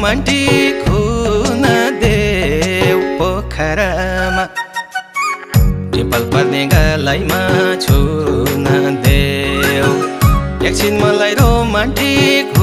romantic हुन देऊ पोखरामा डिम्पल पर्ने गलाइमा छुन देऊ एकछिन मलाई रोमान्टिक